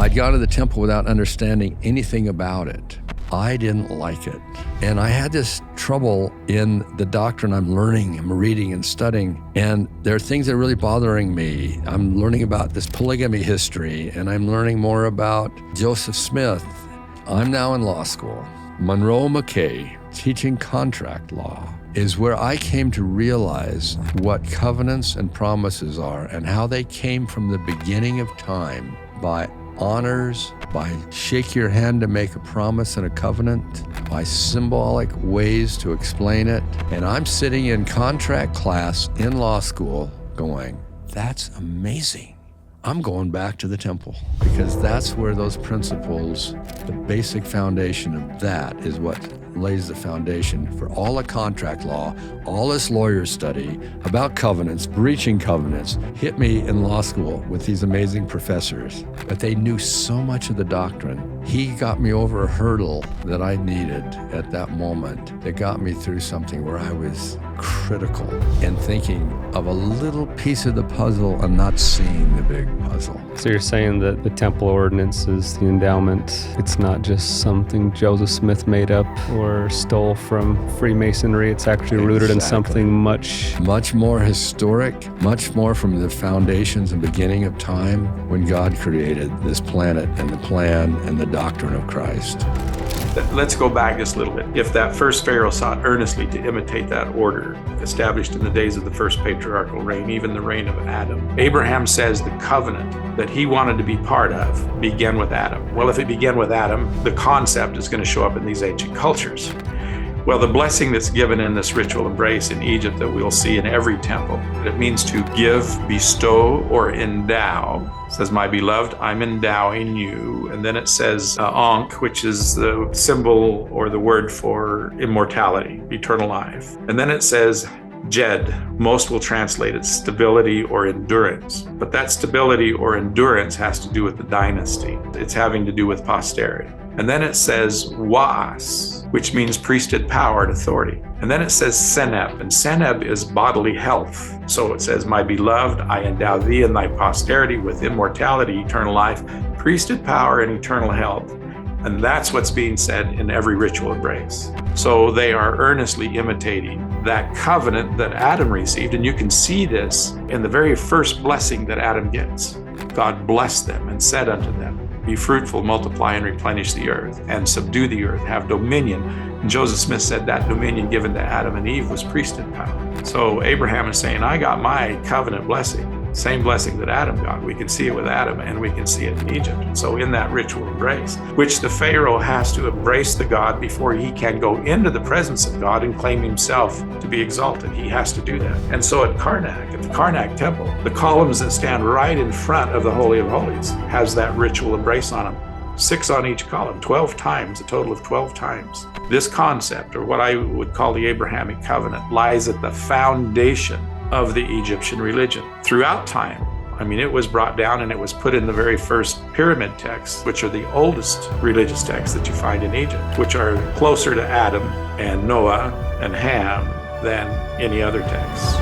I'd gone to the temple without understanding anything about it. I didn't like it. And I had this trouble in the doctrine I'm learning, I'm reading and studying, and there are things that are really bothering me. I'm learning about this polygamy history, and I'm learning more about Joseph Smith. I'm now in law school. Monroe McKay, teaching contract law, is where I came to realize what covenants and promises are and how they came from the beginning of time by honors, by shake your hand to make a promise and a covenant, by symbolic ways to explain it. And I'm sitting in contract class in law school going, that's amazing. I'm going back to the temple because that's where those principles, the basic foundation of that is what lays the foundation for all the contract law, all this lawyer study about covenants, breaching covenants, hit me in law school with these amazing professors. But they knew so much of the doctrine. He got me over a hurdle that I needed at that moment that got me through something where I was critical and thinking of a little piece of the puzzle and not seeing the big puzzle. So you're saying that the temple ordinances, the endowment, it's not just something Joseph Smith made up or stole from Freemasonry. It's actually rooted in something much more historic, much more from the foundations and beginning of time when God created this planet and the plan and the doctrine of Christ. Let's go back just a little bit. If that first Pharaoh sought earnestly to imitate that order established in the days of the first patriarchal reign, even the reign of Adam, Abraham says the covenant that he wanted to be part of began with Adam. Well, if it began with Adam, the concept is going to show up in these ancient cultures. Well, the blessing that's given in this ritual embrace in Egypt that we'll see in every temple, it means to give, bestow, or endow. It says, my beloved, I'm endowing you. And then it says Ankh, which is the symbol or the word for immortality, eternal life. And then it says Jed. Most will translate it stability or endurance. But that stability or endurance has to do with the dynasty. It's having to do with posterity. And then it says Was, which means priesthood power and authority. And then it says Seneb, and Seneb is bodily health. So it says, my beloved, I endow thee and thy posterity with immortality, eternal life, priesthood power, and eternal health. And that's what's being said in every ritual embrace. So they are earnestly imitating that covenant that Adam received. And you can see this in the very first blessing that Adam gets. God blessed them and said unto them, be fruitful, multiply, and replenish the earth, and subdue the earth, have dominion. And Joseph Smith said that dominion given to Adam and Eve was priesthood power. So Abraham is saying, I got my covenant blessing, same blessing that Adam got. We can see it with Adam and we can see it in Egypt. And so in that ritual embrace, which the Pharaoh has to embrace the God before he can go into the presence of God and claim himself to be exalted. He has to do that. And so at the Karnak temple, the columns that stand right in front of the Holy of Holies has that ritual embrace on them. 6 on each column, 12 times, a total of 12 times. This concept, or what I would call the Abrahamic covenant, lies at the foundation of the Egyptian religion. Throughout time, I mean, it was brought down and it was put in the very first pyramid texts, which are the oldest religious texts that you find in Egypt, which are closer to Adam and Noah and Ham than any other texts.